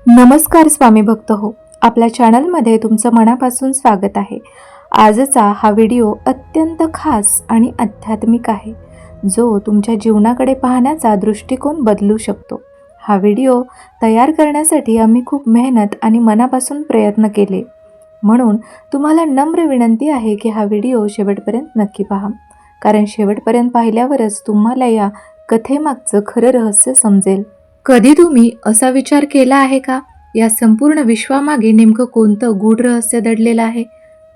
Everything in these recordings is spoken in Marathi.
नमस्कार स्वामी भक्त हो, आपल्या चॅनलमध्ये तुमचं मनापासून स्वागत आहे. आजचा हा व्हिडिओ अत्यंत खास आणि आध्यात्मिक आहे, जो तुमच्या जीवनाकडे पाहण्याचा दृष्टिकोन बदलू शकतो. हा व्हिडिओ तयार करण्यासाठी आम्ही खूप मेहनत आणि मनापासून प्रयत्न केले. म्हणून तुम्हाला नम्र विनंती आहे की हा व्हिडिओ शेवटपर्यंत नक्की पहा, कारण शेवटपर्यंत पाहिल्यावरच तुम्हाला या कथेमागचं खरं रहस्य समजेल. कधी तुम्ही असा विचार केला आहे का, या संपूर्ण विश्वामागे नेमकं कोणतं गूढ रहस्य दडलेलं आहे?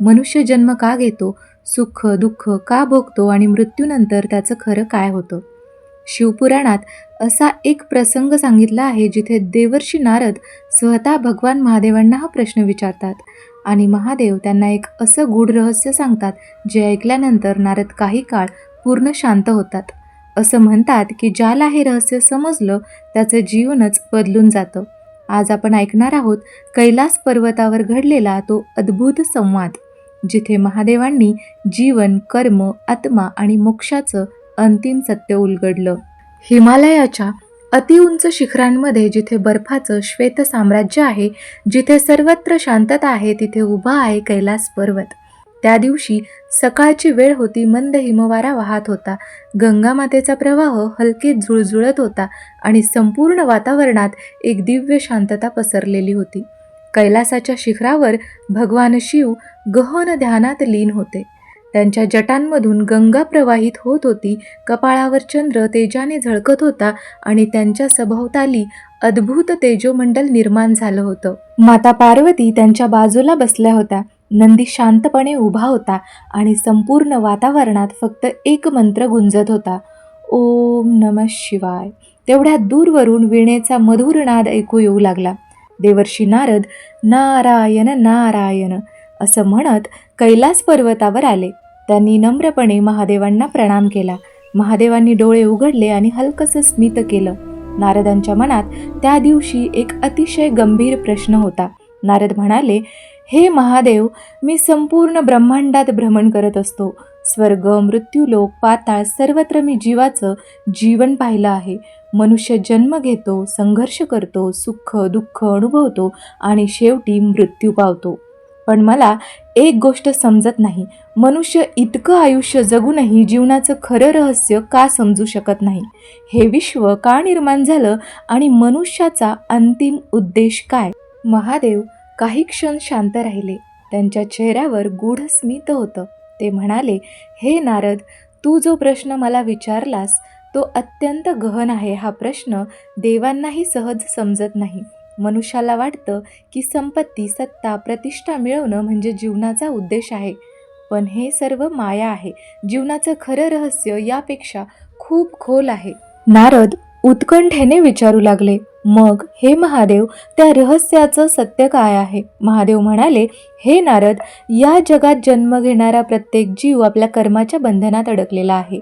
मनुष्य जन्म का घेतो, सुख दुःख का भोगतो आणि मृत्यूनंतर त्याचं खरं काय होतं? शिवपुराणात असा एक प्रसंग सांगितला आहे जिथे देवर्षी नारद स्वतः भगवान महादेवांना हा प्रश्न विचारतात आणि महादेव त्यांना एक असं गूढ रहस्य सांगतात जे ऐकल्यानंतर नारद काही काळ पूर्ण शांत होतात. असं म्हणतात की ज्याला हे रहस्य समजलं त्याचं जीवनच बदलून जातं. आज आपण ऐकणार आहोत कैलास पर्वतावर घडलेला तो अद्भुत संवाद, जिथे महादेवांनी जीवन, कर्म, आत्मा आणि मोक्षाचं अंतिम सत्य उलगडलं. हिमालयाच्या अतिउंच शिखरांमध्ये जिथे बर्फाचं श्वेत साम्राज्य आहे, जिथे सर्वत्र शांतता आहे, तिथे उभा आहे कैलास पर्वत. त्या दिवशी सकाळची वेळ होती. मंद हिमवारा वाहत होता. गंगा मातेचा प्रवाह हलके झुळझुळत होता आणि संपूर्ण वातावरणात एक दिव्य शांतता पसरलेली होती. कैलासाच्या शिखरावर भगवान शिव गहन ध्यानात लीन होते. त्यांच्या जटांमधून गंगा प्रवाहित होत होती. कपाळावर चंद्र तेजाने झळकत होता आणि त्यांच्या सभोवताली अद्भुत तेजोमंडल निर्माण झालं होतं. माता पार्वती त्यांच्या बाजूला बसल्या होत्या. नंदी शांतपणे उभा होता आणि संपूर्ण वातावरणात फक्त एक मंत्र गुंजत होता, ओम नमः शिवाय. तेवढ्यात दूरवरून वीणेचा मधुर नाद ऐकू येऊ लागला. देवर्षी नारद नारायण नारायण असं म्हणत कैलास पर्वतावर आले. त्यांनी नम्रपणे महादेवांना प्रणाम केला. महादेवांनी डोळे उघडले आणि हलकसं स्मित केलं. नारदांच्या मनात त्या दिवशी एक अतिशय गंभीर प्रश्न होता. नारद म्हणाले, हे महादेव, मी संपूर्ण ब्रह्मांडात भ्रमण करत असतो. स्वर्ग, मृत्यूलोक, पाताळ सर्वत्र मी जीवाचं जीवन पाहिलं आहे. मनुष्य जन्म घेतो, संघर्ष करतो, सुख दुःख अनुभवतो आणि शेवटी मृत्यू पावतो. पण मला एक गोष्ट समजत नाही, मनुष्य इतकं आयुष्य जगूनही जीवनाचं खरं रहस्य का समजू शकत नाही? हे विश्व का निर्माण झालं आणि मनुष्याचा अंतिम उद्देश काय? महादेव काही क्षण शांत राहिले. त्यांच्या चेहऱ्यावर गूढ स्मित होतं. ते म्हणाले, हे नारद, तू जो प्रश्न मला विचारलास तो अत्यंत गहन आहे. हा प्रश्न देवांनाही सहज समजत नाही. मनुष्याला वाटतं की संपत्ती, सत्ता, प्रतिष्ठा मिळवणं म्हणजे जीवनाचा उद्देश आहे. पण हे सर्व माया आहे. जीवनाचं खरं रहस्य यापेक्षा खूप खोल आहे. नारद उत्कंठेने विचारू लागले, मग हे महादेव, त्या रहस्याचं सत्य काय आहे? महादेव म्हणाले, हे नारद, या जगात जन्म घेणारा प्रत्येक जीव आपल्या कर्माच्या बंधनात अडकलेला आहे.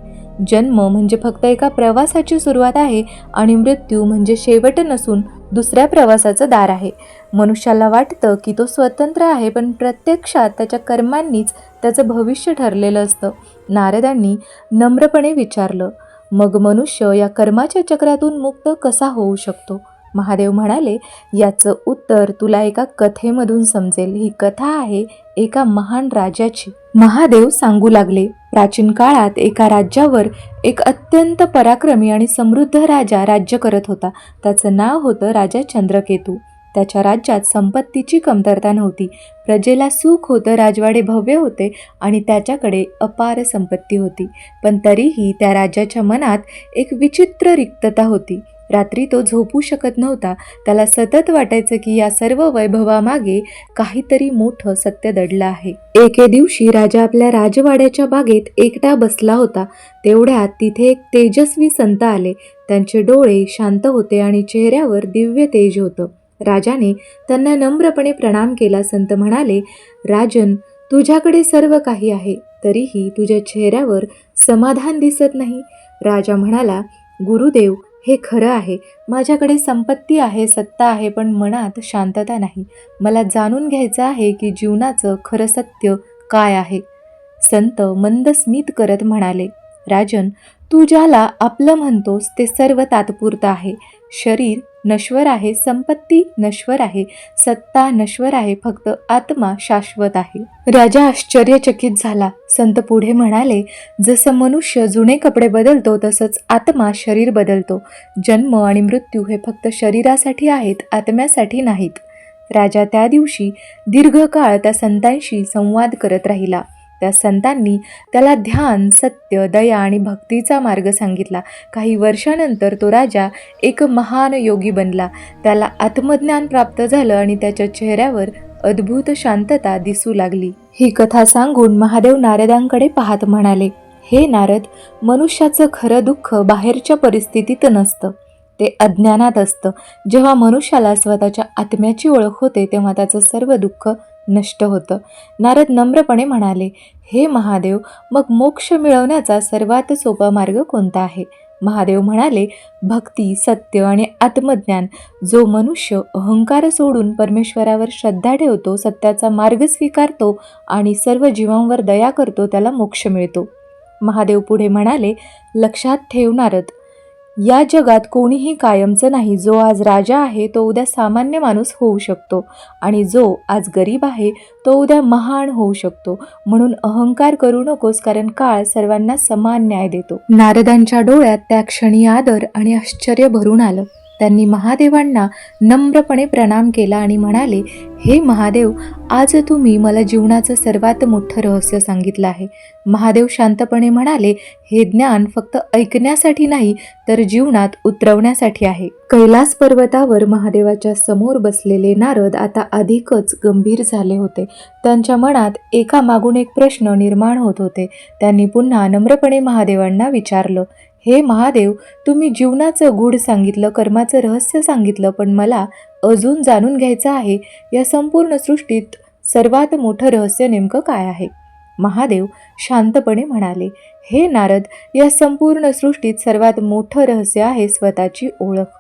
जन्म म्हणजे फक्त एका प्रवासाची सुरुवात आहे आणि मृत्यू म्हणजे शेवट नसून दुसऱ्या प्रवासाचं दार आहे. मनुष्याला वाटतं की तो स्वतंत्र आहे, पण प्रत्यक्षात त्याच्या कर्मांनीच त्याचं भविष्य ठरलेलं असतं. नारदांनी नम्रपणे विचारलं, मग मनुष्य या कर्माच्या चक्रातून मुक्त कसा होऊ शकतो? महादेव म्हणाले, याचं उत्तर तुला एका कथेमधून समजेल. ही कथा आहे एका महान राजाची. महादेव सांगू लागले, प्राचीन काळात एका राज्यावर एक अत्यंत पराक्रमी आणि समृद्ध राजा राज्य करत होता. त्याचं नाव होतं राजा चंद्रकेतू. त्याच्या राज्यात संपत्तीची कमतरता नव्हती. प्रजेला सुख होतं, राजवाडे भव्य होते आणि त्याच्याकडे अपार संपत्ती होती. पण तरीही त्या राजाच्या मनात एक विचित्र रिक्तता होती. रात्री तो झोपू शकत नव्हता. त्याला सतत वाटायचं की या सर्व वैभवामागे काहीतरी मोठं सत्य दडलं आहे. एके दिवशी राजा आपल्या राजवाड्याच्या बागेत एकटा बसला होता. तेवढ्यात तिथे एक तेजस्वी संत आले. त्यांचे डोळे शांत होते आणि चेहऱ्यावर दिव्य तेज होतं. राजाने त्यांना नम्रपणे प्रणाम केला. संत म्हणाले, राजन, तुझ्याकडे सर्व काही आहे, तरीही तुझ्या चेहऱ्यावर समाधान दिसत नाही. राजा म्हणाला, गुरुदेव, हे खरं आहे, माझ्याकडे संपत्ती आहे, सत्ता आहे, पण मनात शांतता नाही. मला जाणून घ्यायचं आहे की जीवनाचं खरं सत्य काय आहे. संत मंद स्मित करत म्हणाले, राजन, तू ज्याला आपलं म्हणतोस ते सर्व तात्पुरतं आहे. शरीर नश्वर आहे, संपत्ती नश्वर आहे, सत्ता नश्वर आहे, फक्त आत्मा शाश्वत आहे. राजा आश्चर्यचकित झाला. संत पुढे म्हणाले, जसं मनुष्य जुने कपडे बदलतो तसंच आत्मा शरीर बदलतो. जन्म आणि मृत्यू हे फक्त शरीरासाठी आहेत, आत्म्यासाठी नाहीत. राजा त्या दिवशी दीर्घकाळ त्या संतांशी संवाद करत राहिला. त्या संतांनी त्याला ध्यान, सत्य, दया आणि भक्तीचा मार्ग सांगितला. काही वर्षानंतर तो राजा एक महान योगी बनला. त्याला आत्मज्ञान प्राप्त झालं आणि त्याच्या चेहऱ्यावर अद्भुत शांतता दिसू लागली. ही कथा सांगून महादेव नारदांकडे पाहत म्हणाले, हे नारद, मनुष्याचं खरं दुःख बाहेरच्या परिस्थितीत नसतं, ते अज्ञानात असतं. जेव्हा मनुष्याला स्वतःच्या आत्म्याची ओळख होते तेव्हा त्याचं सर्व दुःख नष्ट होतं. नारद नम्रपणे म्हणाले, हे महादेव, मग मोक्ष मिळवण्याचा सर्वात सोपा मार्ग कोणता आहे? महादेव म्हणाले, भक्ती, सत्य आणि आत्मज्ञान. जो मनुष्य अहंकार सोडून परमेश्वरावर श्रद्धा ठेवतो, सत्याचा मार्ग स्वीकारतो आणि सर्व जीवांवर दया करतो, त्याला मोक्ष मिळतो. महादेव पुढे म्हणाले, लक्षात ठेव नारद, या जगात कोणीही कायमचं नाही. जो आज राजा आहे तो उद्या सामान्य माणूस होऊ शकतो आणि जो आज गरीब आहे तो उद्या महान होऊ शकतो. म्हणून अहंकार करू नकोस, कारण काळ सर्वांना समान न्याय देतो. नारदांच्या डोळ्यात त्या क्षणी आदर आणि आश्चर्य भरून आलं. त्यांनी महादेवांना नम्रपणे प्रणाम केला आणि म्हणाले, हे महादेव, आज तुम्ही मला जीवनाचं सर्वात मोठं रहस्य सांगितलं आहे. महादेव शांतपणे म्हणाले, हे ज्ञान फक्त ऐकण्यासाठी नाही तर जीवनात उतरवण्यासाठी आहे. कैलास पर्वतावर महादेवाच्या समोर बसलेले नारद आता अधिकच गंभीर झाले होते. त्यांच्या मनात एकामागून एक प्रश्न निर्माण होत होते. त्यांनी पुन्हा नम्रपणे महादेवांना विचारलं, हे महादेव, तुम्ही जीवनाचं गूढ सांगितलं, कर्माचं रहस्य सांगितलं, पण मला अजून जाणून घ्यायचं आहे, या संपूर्ण सृष्टीत सर्वात मोठं रहस्य नेमकं काय आहे? महादेव शांतपणे म्हणाले, हे नारद, या संपूर्ण सृष्टीत सर्वात मोठं रहस्य आहे स्वतःची ओळख.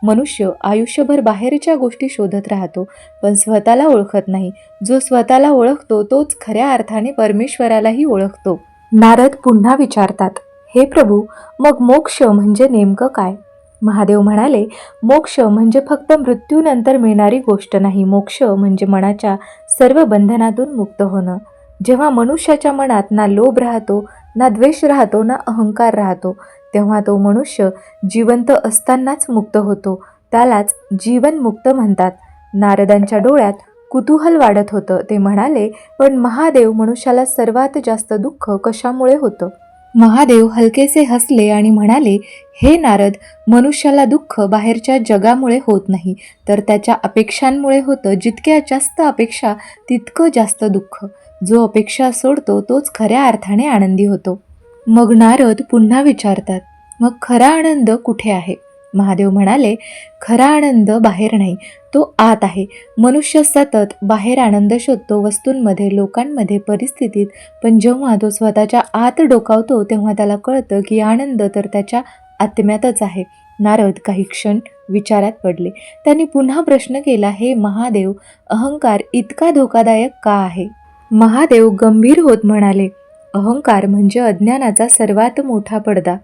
मनुष्य आयुष्यभर बाहेरच्या गोष्टी शोधत राहतो, पण स्वतःला ओळखत नाही. जो स्वतःला ओळखतो तोच खऱ्या अर्थाने परमेश्वरालाही ओळखतो. नारद पुन्हा विचारतात, हे प्रभू, मग मोक्ष म्हणजे नेमकं काय? महादेव म्हणाले, मोक्ष म्हणजे फक्त मृत्यूनंतर मिळणारी गोष्ट नाही. मोक्ष म्हणजे मनाच्या सर्व बंधनातून मुक्त होणं. जेव्हा मनुष्याच्या मनात ना लोभ राहतो, ना द्वेष राहतो, ना अहंकार राहतो, तेव्हा तो मनुष्य जिवंत असतानाच मुक्त होतो. त्यालाच जीवनमुक्त म्हणतात. नारदांच्या डोळ्यात कुतूहल वाढत होतं. ते म्हणाले, पण महादेव, मनुष्याला सर्वात जास्त दुःख कशामुळे होतं? महादेव हलकेसे हसले आणि म्हणाले, हे नारद, मनुष्याला दुःख बाहेरच्या जगामुळे होत नाही, तर त्याच्या अपेक्षांमुळे होतं. जितक्या जास्त अपेक्षा तितकं जास्त दुःख. जो अपेक्षा सोडतो तोच खऱ्या अर्थाने आनंदी होतो. मग नारद पुन्हा विचारतात, मग खरा आनंद कुठे आहे? महादेव म्हणाले, खरा आनंद बाहेर नाही, तो आत आहे. मनुष्य सतत बाहेर आनंद शोधतो, वस्तूंमध्ये, लोकांमध्ये, परिस्थितीत, पण जेव्हा तो स्वतःच्या आत डोकावतो तेव्हा त्याला कळतं की आनंद तर त्याच्या आत्म्यातच आहे. नारद काही क्षण विचारात पडले. त्यांनी पुन्हा प्रश्न केला, हे महादेव, अहंकार इतका धोकादायक का आहे? महादेव गंभीर होत म्हणाले, अहंकार म्हणजे अज्ञानाचा सर्वात मोठा पडदा.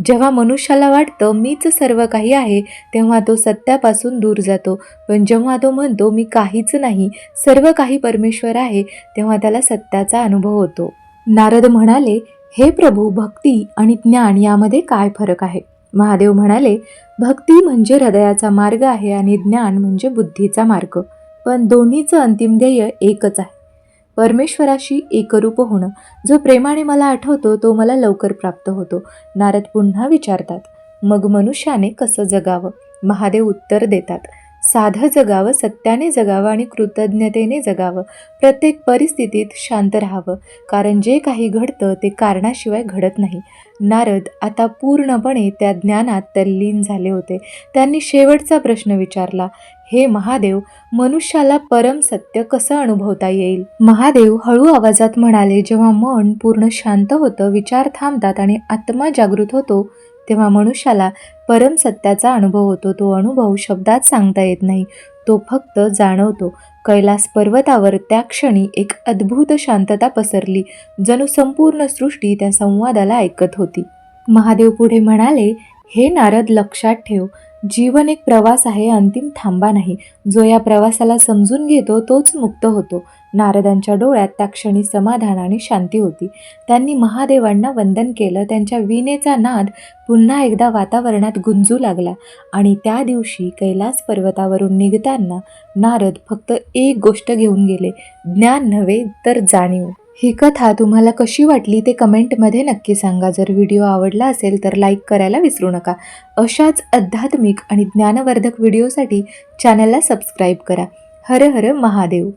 जेव्हा मनुष्याला वाटतं मीच सर्व काही आहे तेव्हा तो सत्यापासून दूर जातो, पण जेव्हा तो म्हणतो मी काहीच नाही, सर्व काही परमेश्वर आहे, तेव्हा त्याला सत्याचा अनुभव होतो. नारद म्हणाले, हे प्रभू, भक्ती आणि ज्ञान यामध्ये काय फरक आहे? महादेव म्हणाले, भक्ती म्हणजे हृदयाचा मार्ग आहे आणि ज्ञान म्हणजे बुद्धीचा मार्ग, पण दोन्हीचं अंतिम ध्येय एकच आहे, परमेश्वराशी एकरूप होणं. जो प्रेमाने मला आठवतो तो मला लवकर प्राप्त होतो. नारद पुन्हा विचारतात, मग मनुष्याने कसं जगावं? महादेव उत्तर देतात, साधं जगावं, सत्याने जगावं आणि कृतज्ञतेने जगावं. प्रत्येक परिस्थितीत शांत राहावं, कारण जे काही घडतं ते कारणाशिवाय घडत नाही. नारद आता पूर्णपणे त्या ज्ञानात तल्लीन झाले होते. त्यांनी शेवटचा प्रश्न विचारला, हे महादेव, मनुष्याला परम सत्य कसं अनुभवता येईल? महादेव हळू आवाजात म्हणाले, जेव्हा मन पूर्ण शांत होतं, विचार थांबतात आणि आत्मा जागृत होतो, तेव्हा मनुष्याला परम सत्याचा अनुभव होतो. तो अनुभव शब्दात सांगता येत नाही, तो फक्त जाणवतो. कैलास पर्वतावर त्या क्षणी एक अद्भुत शांतता पसरली, जणू संपूर्ण सृष्टी त्या संवादाला ऐकत होती. महादेव पुढे म्हणाले, हे नारद, लक्षात ठेव, जीवन एक प्रवास आहे, अंतिम थांबा नाही. जो या प्रवासाला समजून घेतो तोच मुक्त होतो. नारदांच्या डोळ्यात त्या क्षणी समाधान आणि शांती होती. त्यांनी महादेवांना वंदन केलं. त्यांच्या वीणेचा नाद पुन्हा एकदा वातावरणात गुंजू लागला आणि त्या दिवशी कैलास पर्वतावरून निघताना नारद फक्त एक गोष्ट घेऊन गेले, ज्ञान नव्हे तर जाणीव. ही कथा तुम्हाला कशी वाटली ते कमेंटमध्ये नक्की सांगा. जर व्हिडिओ आवडला असेल तर लाईक करायला विसरू नका. अशाच आध्यात्मिक आणि ज्ञानवर्धक व्हिडिओसाठी चॅनलला सबस्क्राईब करा. हर हर महादेव.